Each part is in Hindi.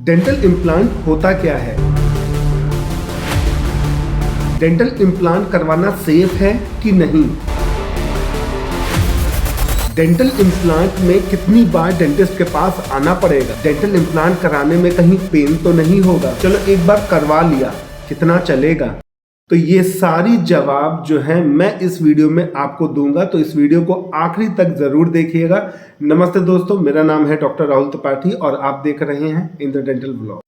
डेंटल इम्प्लांट होता क्या है? डेंटल इम्प्लांट करवाना सेफ है कि नहीं? डेंटल इम्प्लांट में कितनी बार डेंटिस्ट के पास आना पड़ेगा? डेंटल इम्प्लांट कराने में कहीं पेन तो नहीं होगा? चलो एक बार करवा लिया, कितना चलेगा? तो ये सारी जवाब जो है मैं इस वीडियो में आपको दूंगा, तो इस वीडियो को आखिरी तक जरूर देखिएगा। नमस्ते दोस्तों, मेरा नाम है डॉक्टर राहुल त्रिपाठी और आप देख रहे हैं Indra dental blog.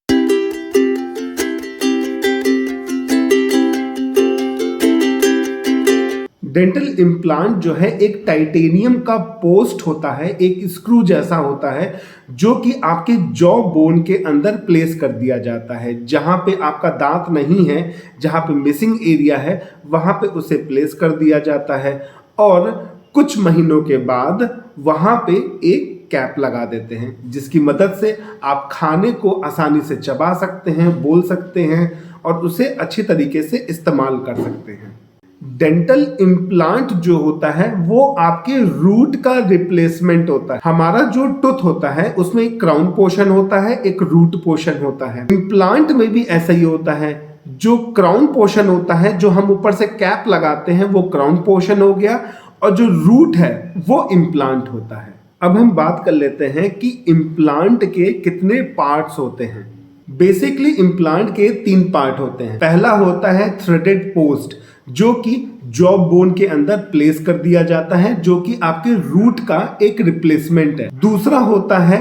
Dental implant जो है एक टाइटेनियम का पोस्ट होता है, एक स्क्रू जैसा होता है जो कि आपके जॉ बोन के अंदर प्लेस कर दिया जाता है। जहां पे आपका दांत नहीं है, जहां पे मिसिंग एरिया है, वहां पे उसे प्लेस कर दिया जाता है और कुछ महीनों के बाद वहां पे एक कैप लगा देते हैं जिसकी मदद से आप खाने को आसानी से चबा सकते हैं, बोल सकते हैं और उसे अच्छी तरीके से इस्तेमाल कर सकते हैं। डेंटल इम्प्लांट जो होता है वो आपके रूट का रिप्लेसमेंट होता है। हमारा जो टूथ होता है उसमें एक क्राउन पोर्शन होता है, एक रूट पोर्शन होता है। इम्प्लांट में भी ऐसा ही होता है। जो क्राउन पोर्शन होता है, जो हम ऊपर से कैप लगाते हैं, वो क्राउन पोर्शन हो गया और जो रूट है वो इम्प्लांट होता है। अब हम बात कर लेते हैं कि इम्प्लांट के कितने पार्ट्स होते हैं। बेसिकली इम्प्लांट के 3 पार्ट होते हैं। पहला होता है थ्रेडेड पोस्ट, जो कि जॉ बोन के अंदर प्लेस कर दिया जाता है, जो कि आपके रूट का एक रिप्लेसमेंट है। दूसरा होता है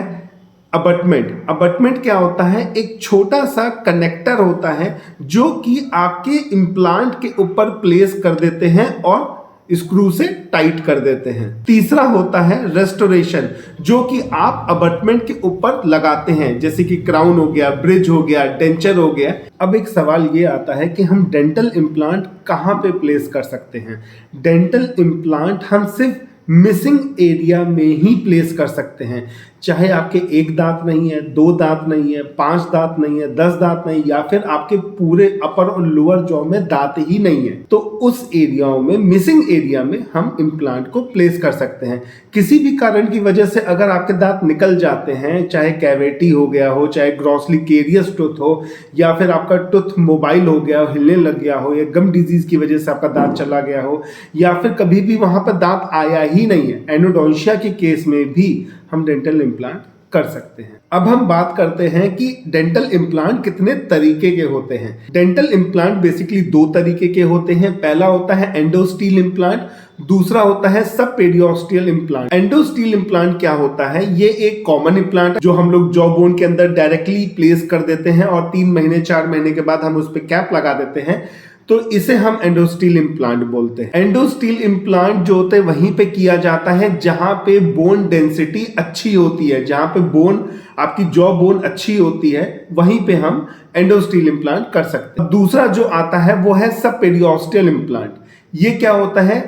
अबटमेंट। अबटमेंट क्या होता है? एक छोटा सा कनेक्टर होता है जो कि आपके इम्प्लांट के ऊपर प्लेस कर देते हैं और स्क्रू से टाइट कर देते हैं। तीसरा होता है रेस्टोरेशन, जो कि आप अबटमेंट के ऊपर लगाते हैं, जैसे कि क्राउन हो गया, ब्रिज हो गया, डेंचर हो गया। अब एक सवाल ये आता है कि हम डेंटल इम्प्लांट कहाँ पे प्लेस कर सकते हैं? डेंटल इम्प्लांट हम सिर्फ मिसिंग एरिया में ही प्लेस कर सकते हैं। चाहे आपके 1 दांत नहीं है, 2 दांत नहीं है, 5 दांत नहीं है, 10 दांत नहीं, या फिर आपके पूरे अपर और लोअर जॉ में दांत ही नहीं है, तो उस एरियाओं में, मिसिंग एरिया में हम इम्प्लांट को प्लेस कर सकते हैं। किसी भी कारण की वजह से अगर आपके दांत निकल जाते हैं, चाहे कैविटी हो गया हो, चाहे ग्रॉसली केरियस टूथ हो, या फिर आपका टूथ मोबाइल हो गया हो, हिलने लग गया हो, या गम डिजीज की वजह से आपका दांत चला गया हो, या फिर कभी भी वहां पर दांत आया ही नहीं है, एनोडोंशिया के केस में भी हम डेंटल इम्प्लांट कर सकते हैं। अब हम बात करते हैं कि डेंटल इम्प्लांट कितने तरीके के होते हैं। डेंटल इम्प्लांट बेसिकली 2 तरीके के होते हैं। पहला होता है एंडोस्टील इम्प्लांट, दूसरा होता है सब पेरियोस्टियल इम्प्लांट। एंडोस्टील इम्प्लांट क्या होता है? ये एक कॉमन इम्प्लांट जो हम लोग जॉ बोन के अंदर डायरेक्टली प्लेस कर देते हैं और 3 महीने 4 महीने के बाद हम उस पर कैप लगा देते हैं, तो इसे हम एंडोस्टील इम्प्लांट बोलते हैं। एंडोस्टील इम्प्लांट जो होते हैं वहीं पे किया जाता है जहां पे बोन डेंसिटी अच्छी होती है, जहां पे बोन, आपकी जॉ बोन अच्छी होती है, वहीं पे हम एंडोस्टील इम्प्लांट कर सकते हैं। दूसरा जो आता है वो है सब पेरियोस्टियल इम्प्लांट। ये क्या होता है?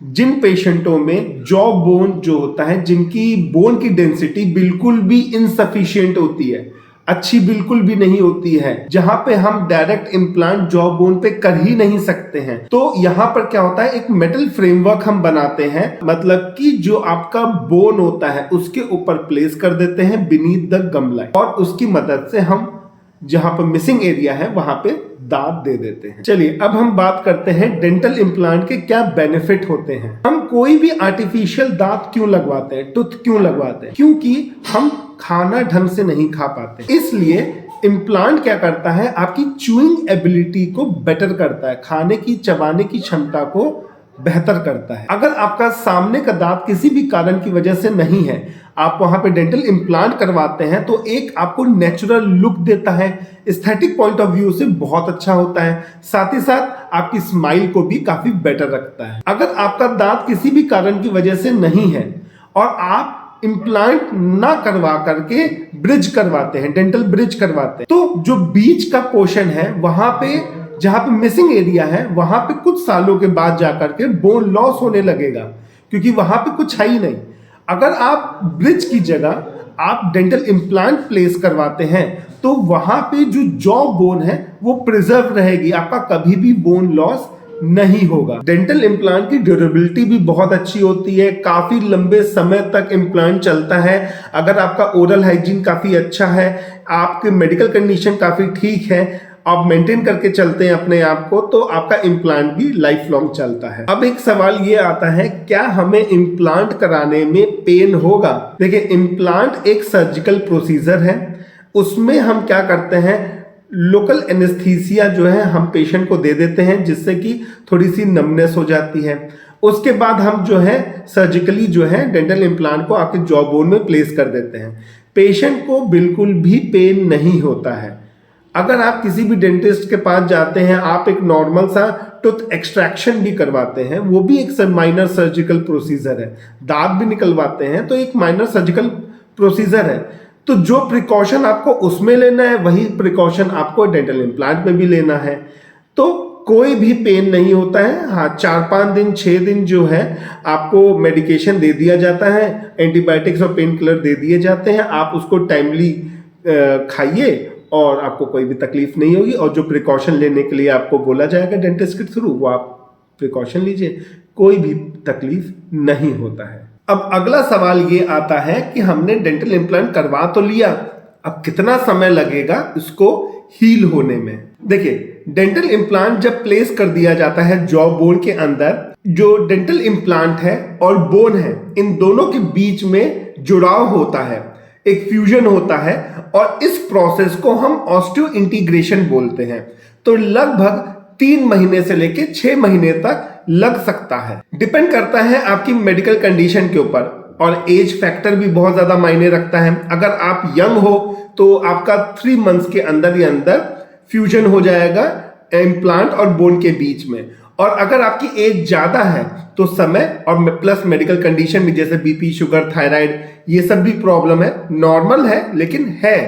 जिन पेशेंटों में जॉ बोन जो होता है, जिनकी बोन की डेंसिटी बिल्कुल भी इनसफिशिएंट होती है, अच्छी बिल्कुल भी नहीं होती है, जहां पे हम डायरेक्ट इम्प्लांट जॉ बोन पे कर ही नहीं सकते हैं, तो यहां पर क्या होता है, एक मेटल फ्रेमवर्क हम बनाते हैं। मतलब कि जो आपका बोन होता है उसके ऊपर प्लेस कर देते हैं बीनीथ द गम लाइन, और उसकी मदद से हम जहां पर मिसिंग एरिया है वहां पे दांत दे देते हैं। चलिए अब हम बात करते हैं डेंटल इम्प्लांट के क्या बेनिफिट होते हैं। हम कोई भी आर्टिफिशियल दांत क्यों लगवाते हैं, टूथ क्यों लगवाते हैं? क्योंकि हम खाना ढंग से नहीं खा पाते, इसलिए इम्प्लांट क्या करता है, आपकी च्यूइंग एबिलिटी को बेटर करता है, खाने की, चबाने की क्षमता को बेहतर करता है। अगर आपका सामने का दांत किसी भी कारण की वजह से नहीं है, आप वहां पे डेंटल इम्प्लांट करवाते हैं, तो एक आपको नेचुरल लुक देता है, एस्थेटिक पॉइंट ऑफ व्यू से बहुत अच्छा होता है, साथ ही साथ आपकी स्माइल को भी काफी बेटर रखता है। अगर आपका दांत किसी भी कारण की वजह से नहीं है और आप इम्प्लांट ना करवा करके ब्रिज करवाते हैं, डेंटल ब्रिज करवाते हैं, तो जो बीच का पोर्शन है वहां पे, जहां पे मिसिंग एरिया है, वहां पे कुछ सालों के बाद जाकर के बोन लॉस होने लगेगा, क्योंकि वहां पे कुछ है ही नहीं। अगर आप ब्रिज की जगह आप डेंटल इम्प्लांट प्लेस करवाते हैं, तो वहां पे जो जॉ बोन है वो प्रिजर्व रहेगी, आपका कभी भी बोन लॉस नहीं होगा। डेंटल इम्प्लांट की ड्यूरेबिलिटी भी बहुत अच्छी होती है, काफी लंबे समय तक इम्प्लांट चलता है। अगर आपका ओरल हाइजीन काफी अच्छा है, आपके मेडिकल कंडीशन काफी ठीक है, आप मेंटेन करके चलते हैं अपने आप को, तो आपका इम्प्लांट भी लाइफ लॉन्ग चलता है। अब एक सवाल ये आता है, क्या हमें इम्प्लांट कराने में पेन होगा? देखिए, इम्प्लांट एक सर्जिकल प्रोसीजर है। उसमें हम क्या करते हैं, लोकल एनेस्थीसिया जो है हम पेशेंट को दे देते हैं, जिससे कि थोड़ी सी नमनेस हो जाती है। उसके बाद हम जो है सर्जिकली जो है डेंटल इम्प्लांट को आपके जॉ बोन में प्लेस कर देते हैं। पेशेंट को बिल्कुल भी पेन नहीं होता है। अगर आप किसी भी डेंटिस्ट के पास जाते हैं, आप एक नॉर्मल सा टूथ एक्सट्रैक्शन भी करवाते हैं, वो भी एक माइनर सर्जिकल प्रोसीजर है। दांत भी निकलवाते हैं तो एक माइनर सर्जिकल प्रोसीजर है। तो जो प्रिकॉशन आपको उसमें लेना है, वही प्रिकॉशन आपको डेंटल इम्प्लांट में भी लेना है। तो कोई भी पेन नहीं होता है। हाँ, 4-5 दिन 6 दिन जो है आपको मेडिकेशन दे दिया जाता है, एंटीबायोटिक्स और पेन किलर दे दिए जाते हैं। आप उसको टाइमली खाइए और आपको कोई भी तकलीफ नहीं होगी। और जो प्रिकॉशन लेने के लिए आपको बोला जाएगा डेंटिस्ट के थ्रू, वो आप प्रिकॉशन लीजिए, कोई भी तकलीफ नहीं होता है। अब अगला सवाल ये आता है कि हमने डेंटल इम्प्लांट करवा तो लिया, अब कितना समय लगेगा इसको हील होने में? देखिए, डेंटल इम्प्लांट जब प्लेस कर दिया जाता है जॉ बोन के अंदर, जो डेंटल इम्प्लांट है और बोन है, इन दोनों के बीच में जुड़ाव होता है, एक फ्यूजन होता है, और इस प्रोसेस को हम ऑस्टियो इंटीग्रेशन बोलते हैं। तो लगभग 3 महीने से लेके 6 महीने तक लग सकता है। डिपेंड करता है आपकी मेडिकल कंडीशन के ऊपर, और एज फैक्टर भी बहुत ज्यादा मायने रखता है। अगर आप यंग हो तो आपका 3 मंथ्स के अंदर ही अंदर फ्यूजन हो जाएगा इम्प्लांट और बोन के बीच में। और अगर आपकी एज ज्यादा है तो समय और प्लस मेडिकल कंडीशन भी, जैसे बीपी, शुगर, थायराइड, ये सब भी प्रॉब्लम है, नॉर्मल है लेकिन है,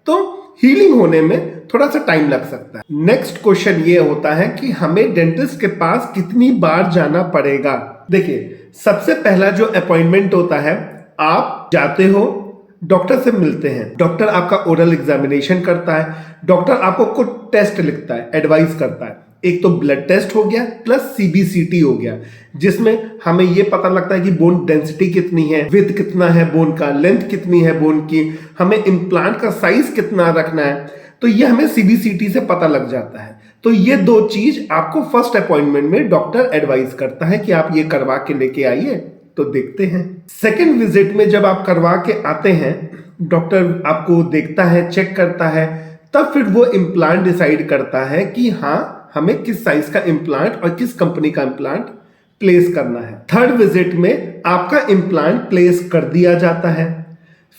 तो हीलिंग होने में थोड़ा सा टाइम लग सकता है। नेक्स्ट क्वेश्चन ये होता है कि हमें डेंटिस्ट के पास कितनी बार जाना पड़ेगा? देखिए, सबसे पहला जो अपॉइंटमेंट होता है, आप जाते हो, डॉक्टर से मिलते हैं, डॉक्टर आपका ओरल एग्जामिनेशन करता है, डॉक्टर आपको कुछ टेस्ट लिखता है, एडवाइस करता है। एक तो ब्लड टेस्ट हो गया प्लस सीबीसीटी हो गया, जिसमें हमें यह पता लगता है कि बोन डेंसिटी कितनी है, विड्थ कितना है बोन का, लेंथ कितनी है बोन की, हमें इम्प्लांट का साइज कितना रखना है, तो ये हमें सीबीसीटी से पता लग जाता है। तो ये 2 चीज आपको फर्स्ट अपॉइंटमेंट में डॉक्टर एडवाइस करता है कि आप ये करवा के लेके आइए, तो देखते हैं। सेकेंड विजिट में जब आप करवा के आते हैं, डॉक्टर आपको देखता है, चेक करता है, तब फिर वो इम्प्लांट डिसाइड करता है कि हाँ, हमें किस साइज का इम्प्लांट और किस कंपनी का इम्प्लांट प्लेस करना है। थर्ड विजिट में आपका इम्प्लांट प्लेस कर दिया जाता है।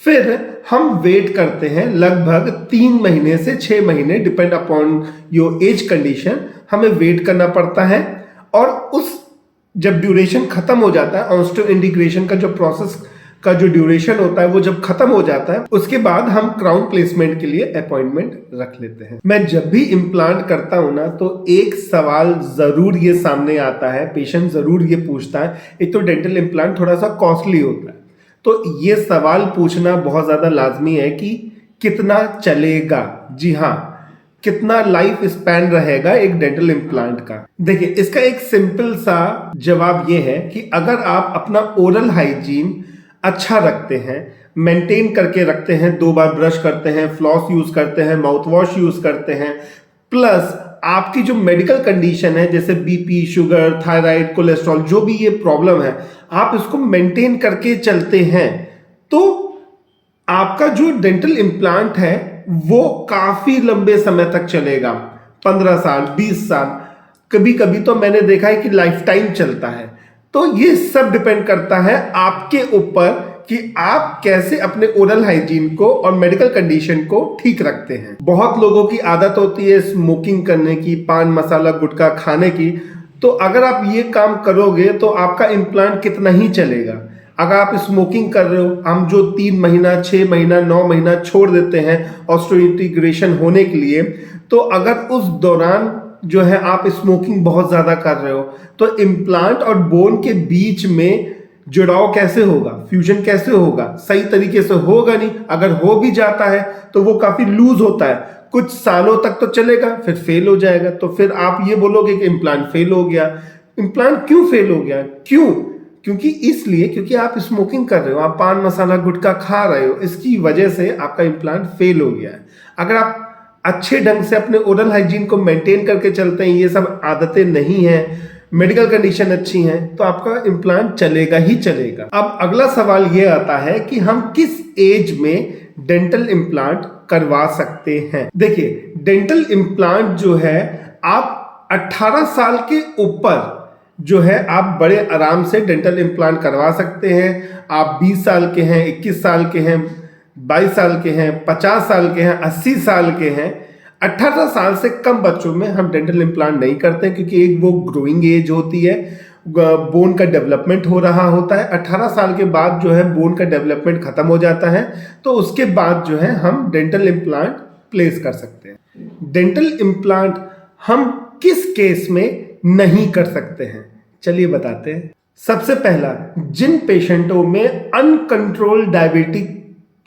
फिर हम वेट करते हैं लगभग 3 महीने से 6 महीने, depend upon your age condition, हमें वेट करना पड़ता है। और उस जब ड्यूरेशन खत्म हो जाता है, ऑस्टियो इंटीग्रेशन का जो प्रोसेस का जो ड्यूरेशन होता है वो जब खत्म हो जाता है, उसके बाद हम क्राउन प्लेसमेंट के लिए अपॉइंटमेंट रख लेते हैं। मैं जब भी इम्प्लांट करता हूं ना, तो एक सवाल जरूर ये सामने आता है, पेशेंट जरूर ये पूछता है। एक तो डेंटल इम्प्लांट थोड़ा सा कॉस्टली होता है, तो ये सवाल पूछना बहुत ज्यादा लाजमी है कि कितना चलेगा। जी हाँ, कितना लाइफ स्पैन रहेगा एक डेंटल इम्प्लांट का? देखिए, इसका एक सिंपल सा जवाब ये है कि अगर आप अपना ओरल हाइजीन अच्छा रखते हैं, मेंटेन करके रखते हैं, 2 बार ब्रश करते हैं, फ्लॉस यूज करते हैं, माउथ वॉश यूज करते हैं, प्लस आपकी जो मेडिकल कंडीशन है जैसे बीपी, शुगर, थायराइड, कोलेस्ट्रॉल, जो भी ये प्रॉब्लम है, आप इसको मेंटेन करके चलते हैं, तो आपका जो डेंटल इम्प्लांट है वो काफी लंबे समय तक चलेगा। 15 साल, 20 साल, कभी कभी तो मैंने देखा है कि लाइफ टाइम चलता है। तो ये सब डिपेंड करता है आपके ऊपर कि आप कैसे अपने ओरल हाइजीन को और मेडिकल कंडीशन को ठीक रखते हैं। बहुत लोगों की आदत होती है स्मोकिंग करने की, पान मसाला गुटखा खाने की, तो अगर आप ये काम करोगे तो आपका इम्प्लांट कितना ही चलेगा। अगर आप स्मोकिंग कर रहे हो, हम जो 3 महीना, 6 महीना, 9 महीना छोड़ देते हैं ऑस्टियो इंटीग्रेशन होने के लिए, तो अगर उस दौरान जो है आप स्मोकिंग बहुत ज्यादा कर रहे हो, तो इम्प्लांट और बोन के बीच में जुड़ाव कैसे होगा, फ्यूजन कैसे होगा? सही तरीके से होगा नहीं। अगर हो भी जाता है तो वो काफी लूज होता है, कुछ सालों तक तो चलेगा, फिर फेल हो जाएगा। तो फिर आप ये बोलोगे कि इम्प्लांट फेल हो गया। इम्प्लांट क्यों फेल हो गया? क्यों? क्योंकि आप स्मोकिंग कर रहे हो, आप पान मसाला गुटखा खा रहे हो, इसकी वजह से आपका इम्प्लांट फेल हो गया है। अगर आप अच्छे ढंग से अपने ओरल हाइजीन को मेंटेन करके चलते हैं, ये सब आदतें नहीं है, मेडिकल कंडीशन अच्छी है, तो आपका इम्प्लांट चलेगा ही चलेगा। अब अगला सवाल ये आता है कि हम किस एज में डेंटल इम्प्लांट करवा सकते हैं। देखिए, डेंटल इम्प्लांट जो है आप 18 साल के ऊपर जो है आप बड़े आराम से डेंटल इम्प्लांट करवा सकते हैं। आप 20 साल के हैं, 21 साल के हैं, 22 साल के हैं, 50 साल के हैं, 80 साल के हैं, 18 साल से कम बच्चों में हम डेंटल इम्प्लांट नहीं करते, क्योंकि एक वो ग्रोइंग एज होती है, बोन का डेवलपमेंट हो रहा होता है। 18 साल के बाद जो है बोन का डेवलपमेंट खत्म हो जाता है, तो उसके बाद जो है हम डेंटल इम्प्लांट प्लेस कर सकते हैं। डेंटल इम्प्लांट हम किस केस में नहीं कर सकते हैं, चलिए बताते हैं। सबसे पहला, जिन पेशेंटों में अनकंट्रोल्ड डायबिटिक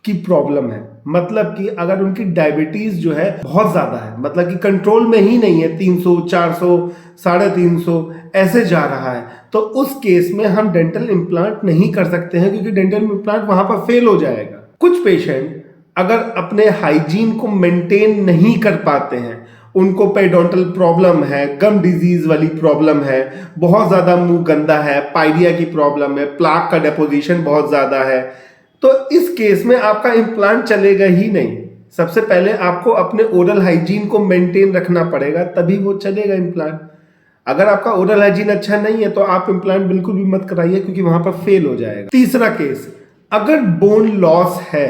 की प्रॉब्लम है, मतलब कि अगर उनकी डायबिटीज जो है बहुत ज्यादा है, मतलब कि कंट्रोल में ही नहीं है, 300, 400, 350 ऐसे जा रहा है, तो उस केस में हम डेंटल इम्प्लांट नहीं कर सकते हैं, क्योंकि डेंटल इम्प्लांट वहां पर फेल हो जाएगा। कुछ पेशेंट अगर अपने हाइजीन को मेंटेन नहीं कर पाते हैं, उनको पेडोंटल प्रॉब्लम है, गम डिजीज वाली प्रॉब्लम है, बहुत ज्यादा मुंह गंदा है, पायरिया की प्रॉब्लम है, प्लाक का डेपोजिशन बहुत ज्यादा है, तो इस केस में आपका इम्प्लांट चलेगा ही नहीं। सबसे पहले आपको अपने ओरल हाइजीन को मेंटेन रखना पड़ेगा, तभी वो चलेगा इम्प्लांट। अगर आपका ओरल हाइजीन अच्छा नहीं है तो आप इम्प्लांट बिल्कुल भी मत कराइए, क्योंकि वहां पर फेल हो जाएगा। तीसरा केस, अगर बोन लॉस है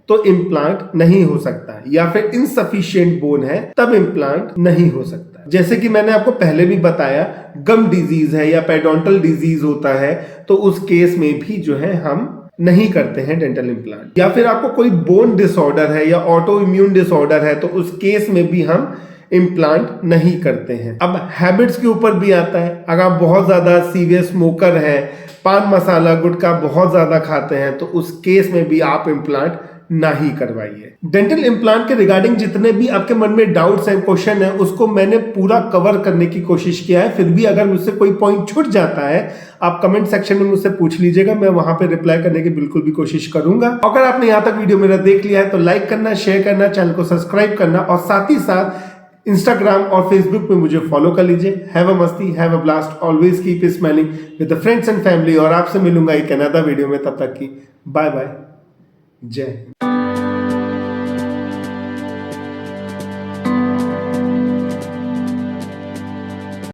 तो इम्प्लांट नहीं हो सकता, या फिर इनसफिशिएंट बोन है तब इम्प्लांट नहीं हो सकता। जैसे कि मैंने आपको पहले भी बताया, गम डिजीज है या पेडोंटल डिजीज होता है, तो उस केस में भी जो है हम नहीं करते हैं डेंटल इम्प्लांट। या फिर आपको कोई बोन डिसऑर्डर है या ऑटो इम्यून डिसऑर्डर है, तो उस केस में भी हम इम्प्लांट नहीं करते हैं। अब हैबिट्स के ऊपर भी आता है, अगर आप बहुत ज्यादा सीवियर स्मोकर है, पान मसाला गुटखा बहुत ज्यादा खाते हैं, तो उस केस में भी आप इम्प्लांट ना ही करवाइए। डेंटल इम्प्लांट के रिगार्डिंग जितने भी आपके मन में डाउट्स हैं, क्वेश्चन है, उसको मैंने पूरा कवर करने की कोशिश किया है। फिर भी अगर मुझसे कोई पॉइंट छूट जाता है, आप कमेंट सेक्शन में मुझसे पूछ लीजिएगा, मैं वहां पे रिप्लाई करने की बिल्कुल भी कोशिश करूंगा। अगर आपने यहाँ तक वीडियो मेरा देख लिया है तो लाइक करना, शेयर करना, चैनल को सब्सक्राइब करना, और साथ ही साथ इंस्टाग्राम और फेसबुक पे मुझे फॉलो कर लीजिए। हैव अ मस्ती, have a blast, always keep smiling with the friends and family. और आपसे मिलूंगा एक अनदर वीडियो में, तब तक की बाय बाय, जय हिंद।